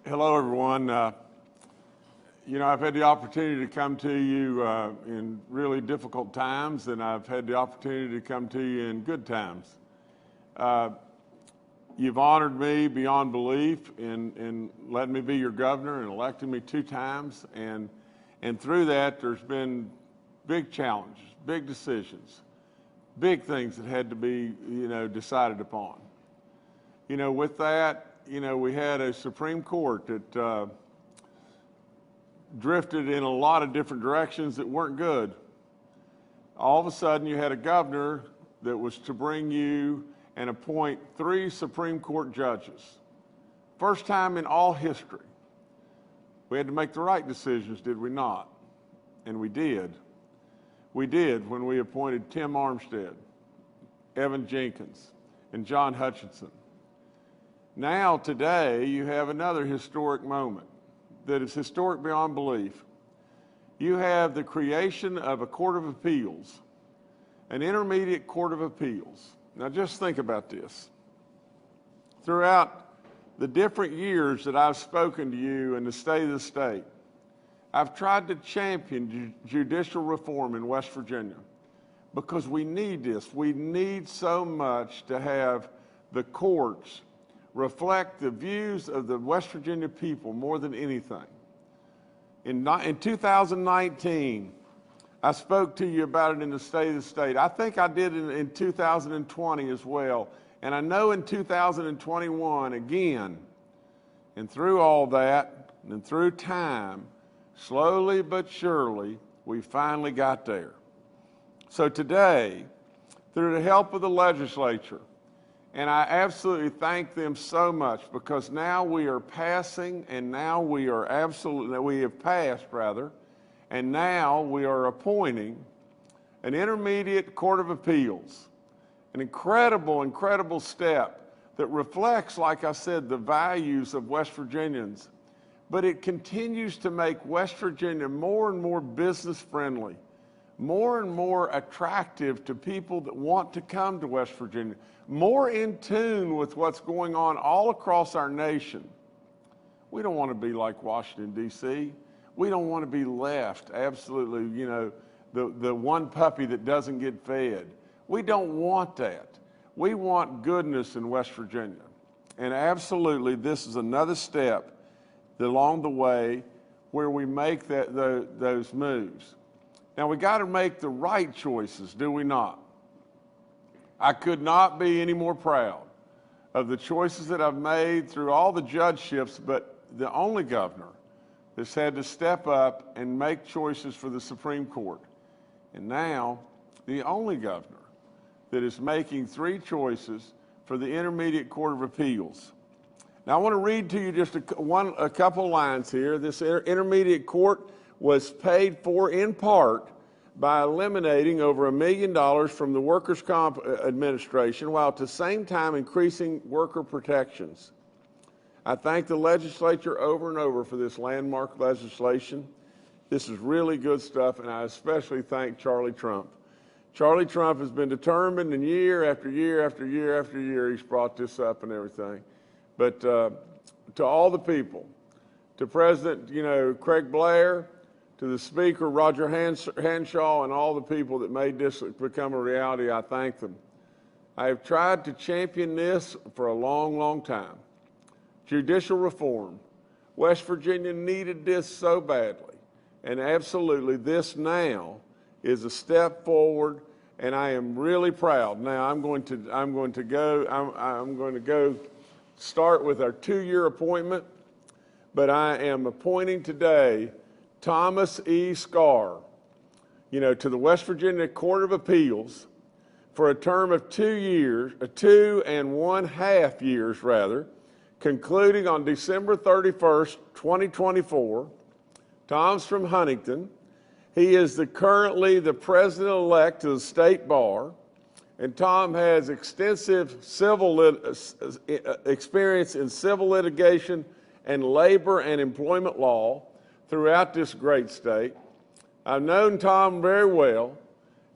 Hello, everyone. I've had the opportunity to come to you in really difficult times, and I've had the opportunity to come to you in good times. You've honored me beyond belief in letting me be your governor and electing me 2 times, and through that, there's been big challenges, big decisions, big things that had to be, decided upon. With that, we had a Supreme Court that drifted in a lot of different directions that weren't good. All of a sudden, you had a governor that was to bring you and appoint 3 Supreme Court judges. First time in all history. We had to make the right decisions, did we not? And we did. We did when we appointed Tim Armstead, Evan Jenkins, and John Hutchinson. Now, today, you have another historic moment that is historic beyond belief. You have the creation of a Court of Appeals, an intermediate Court of Appeals. Now, just think about this. Throughout the different years that I've spoken to you in the state of the state, I've tried to champion judicial reform in West Virginia because we need this. We need so much to have the courts reflect the views of the West Virginia people more than anything. In 2019, I spoke to you about it in the State of the State. I think I did in 2020 as well. And I know in 2021 again. And through all that, and through time, slowly but surely, we finally got there. So today, through the help of the legislature, and I absolutely thank them so much because now we are passing, and now we have passed, and now we are appointing an intermediate Court of Appeals, an incredible, incredible step that reflects, like I said, the values of West Virginians, but it continues to make West Virginia more and more business friendly, more and more attractive to people that want to come to West Virginia, more in tune with what's going on all across our nation. We don't want to be like Washington, D.C. We don't want to be left, absolutely, the one puppy that doesn't get fed. We don't want that. We want goodness in West Virginia. And absolutely, this is another step along the way where we make those moves. Now, we got to make the right choices, do we not? I could not be any more proud of the choices that I've made through all the judgeships, but the only governor that's had to step up and make choices for the Supreme Court. And now, the only governor that is making 3 choices for the Intermediate Court of Appeals. Now, I want to read to you just a couple lines here. This intermediate court was paid for in part by eliminating over $1 million from the Workers' Comp Administration while at the same time increasing worker protections. I thank the legislature over and over for this landmark legislation. This is really good stuff, and I especially thank Charlie Trump. Charlie Trump has been determined, and year after year after year after year, he's brought this up and everything. But to all the people, to President, Craig Blair, to the Speaker, Roger Hanshaw, and all the people that made this become a reality, I thank them. I have tried to champion this for a long, long time. Judicial reform. West Virginia needed this so badly, and absolutely this now is a step forward, and I am really proud. Now I'm going to go start with our 2-year appointment, but I am appointing today Thomas E. Scarr, to the West Virginia Court of Appeals for a term of 2 years, 2.5 years rather, concluding on December 31st, 2024. Tom's from Huntington. He is currently the president-elect of the state bar, and Tom has extensive experience in civil litigation and labor and employment law throughout this great state. I've known Tom very well,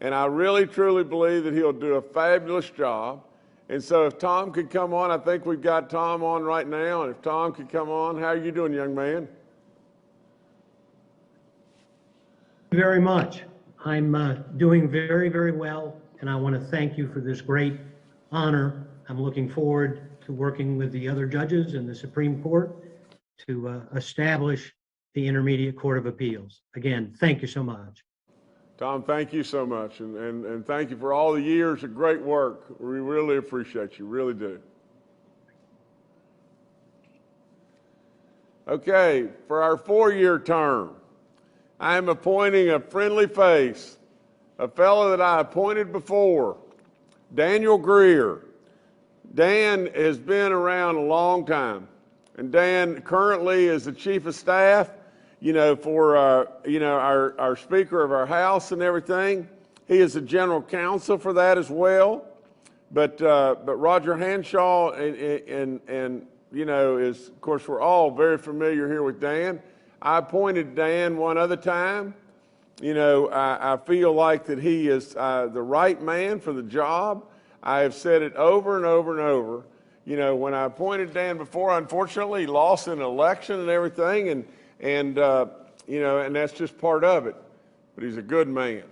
and I really truly believe that he'll do a fabulous job. And so if Tom could come on, I think we've got Tom on right now. And if Tom could come on, how are you doing, young man? Very much. I'm doing very, very well, and I want to thank you for this great honor. I'm looking forward to working with the other judges in the Supreme Court to establish the Intermediate Court of Appeals. Again, thank you so much. Tom, thank you so much, and thank you for all the years of great work. We really appreciate you, really do. Okay, for our 4-year term, I am appointing a friendly face, a fellow that I appointed before, Daniel Greear. Dan has been around a long time, and Dan currently is the Chief of Staff, for our Speaker of our House and everything. He is the General Counsel for that as well. But Roger Hanshaw and is, of course, we're all very familiar here with Dan. I appointed Dan one other time. I feel like that he is the right man for the job. I have said it over and over and over. When I appointed Dan before, unfortunately, he lost an election and everything, and that's just part of it. But he's a good man.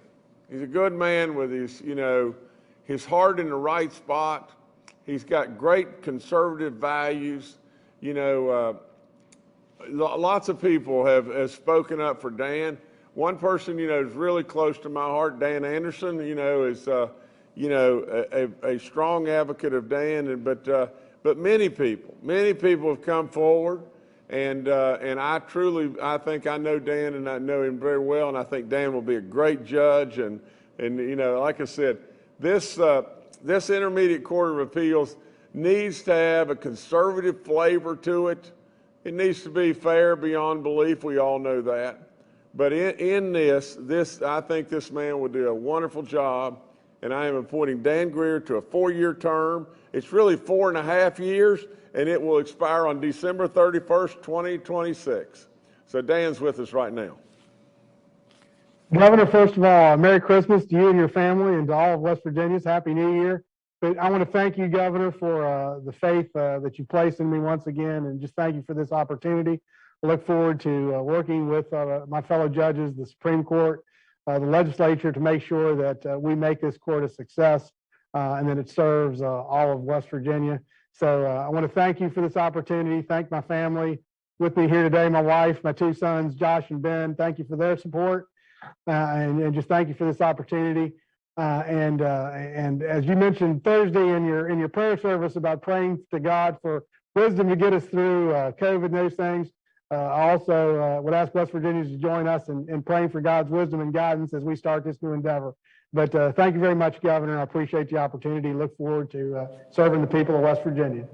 He's a good man with his heart in the right spot. He's got great conservative values. Lots of people have spoken up for Dan. One person, is really close to my heart, Dan Anderson, is, a strong advocate of Dan. But many people have come forward. And I think I know Dan, and I know him very well, and I think Dan will be a great judge. And like I said, this Intermediate Court of Appeals needs to have a conservative flavor to it. It needs to be fair beyond belief. We all know that. But in this, I think this man will do a wonderful job, and I am appointing Dan Greear to a 4-year term. It's really 4.5 years, and it will expire on December 31st, 2026. So Dan's with us right now. Governor, first of all, Merry Christmas to you and your family and to all of West Virginians. Happy New Year. But I want to thank you, Governor, for the faith that you placed in me once again, and just thank you for this opportunity. I look forward to working with my fellow judges, the Supreme Court, the legislature, to make sure that we make this court a success and that it serves all of West Virginia. So I want to thank you for this opportunity. Thank my family with me here today, my wife, my 2 sons, Josh and Ben. Thank you for their support, and just thank you for this opportunity. And as you mentioned Thursday in your prayer service about praying to God for wisdom to get us through COVID and those things, I also would ask West Virginians to join us in praying for God's wisdom and guidance as we start this new endeavor. But thank you very much, Governor. I appreciate the opportunity. Look forward to serving the people of West Virginia.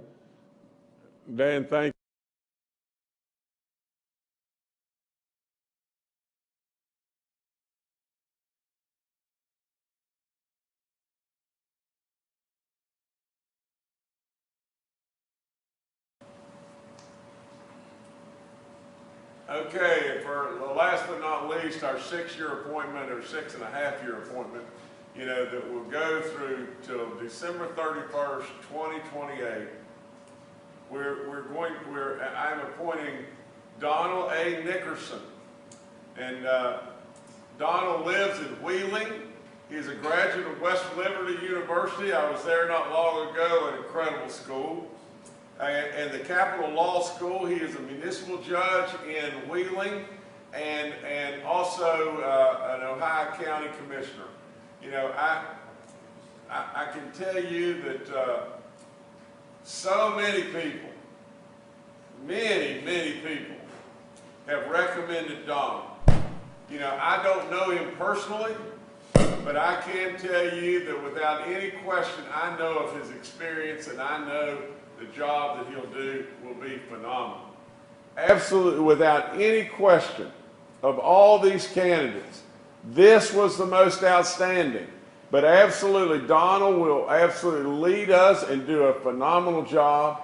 Dan, thank you. Okay, for the last but not least, our 6-year appointment, or 6.5-year appointment, that will go through till December 31st, 2028. I'm appointing Donald A. Nickerson. And Donald lives in Wheeling. He's a graduate of West Liberty University. I was there not long ago, an incredible school. And the Capital Law School. He is a municipal judge in Wheeling and also an Ohio County Commissioner. I can tell you that so many people, many people have recommended Donald. I don't know him personally, but I can tell you that without any question, I know of his experience, and I know the job that he'll do will be phenomenal. Absolutely, without any question, of all these candidates, this was the most outstanding. But absolutely, Donald will absolutely lead us and do a phenomenal job.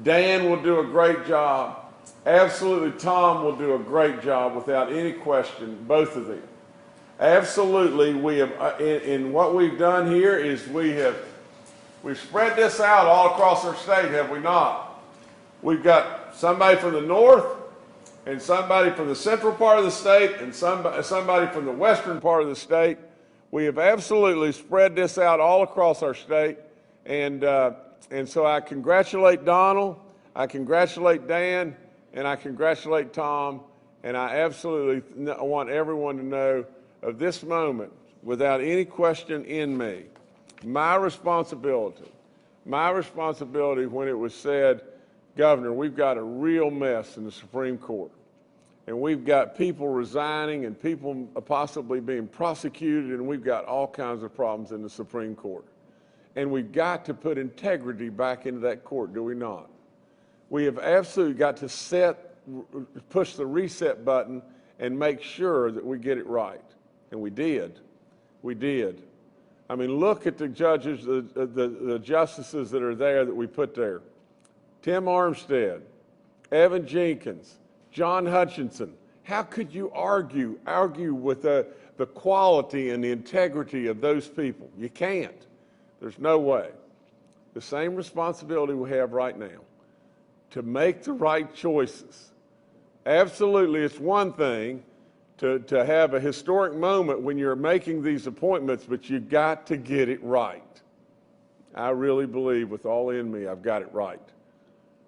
Dan will do a great job. Absolutely, Tom will do a great job without any question, both of them. Absolutely, we have, in what we've done here is we have We've spread this out all across our state, have we not? We've got somebody from the north and somebody from the central part of the state and somebody from the western part of the state. We have absolutely spread this out all across our state. And so I congratulate Donald, I congratulate Dan, and I congratulate Tom. And I absolutely want everyone to know of this moment, without any question in me, my responsibility when it was said, Governor, we've got a real mess in the Supreme Court. And we've got people resigning and people possibly being prosecuted, and we've got all kinds of problems in the Supreme Court. And we've got to put integrity back into that court, do we not? We have absolutely got to push the reset button and make sure that we get it right. And we did. We did. I mean, look at the judges, the justices that are there that we put there. Tim Armstead, Evan Jenkins, John Hutchinson. How could you argue with the quality and the integrity of those people? You can't. There's no way. The same responsibility we have right now to make the right choices. Absolutely, it's one thing to have a historic moment when you're making these appointments, but you've got to get it right. I really believe with all in me, I've got it right.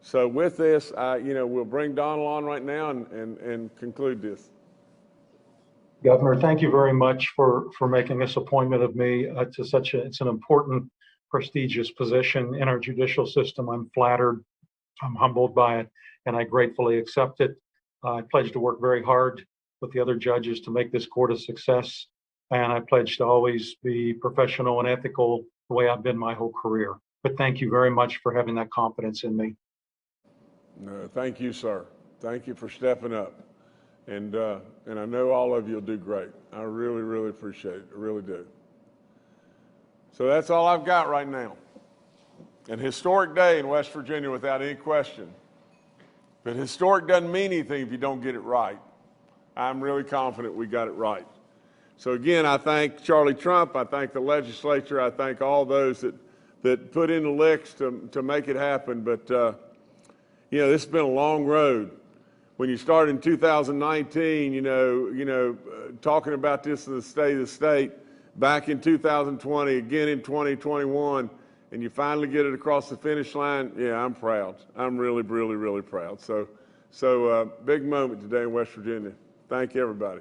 So with this, we'll bring Donald on right now and conclude this. Governor, thank you very much for making this appointment of me to it's an important, prestigious position in our judicial system. I'm flattered, I'm humbled by it, and I gratefully accept it. I pledge to work very hard with the other judges to make this court a success, and I pledge to always be professional and ethical the way I've been my whole career. But thank you very much for having that confidence in me. No, thank you, sir. Thank you for stepping up. And I know all of you will do great. I really, really appreciate it. I really do. So that's all I've got right now. An historic day in West Virginia without any question. But historic doesn't mean anything if you don't get it right. I'm really confident we got it right. So again, I thank Charlie Trump. I thank the legislature. I thank all those that put in the licks to make it happen. But, this has been a long road. When you start in 2019, talking about this in the state, back in 2020, again in 2021, and you finally get it across the finish line, yeah, I'm proud. I'm really, really, really proud. So big moment today in West Virginia. Thank you, everybody.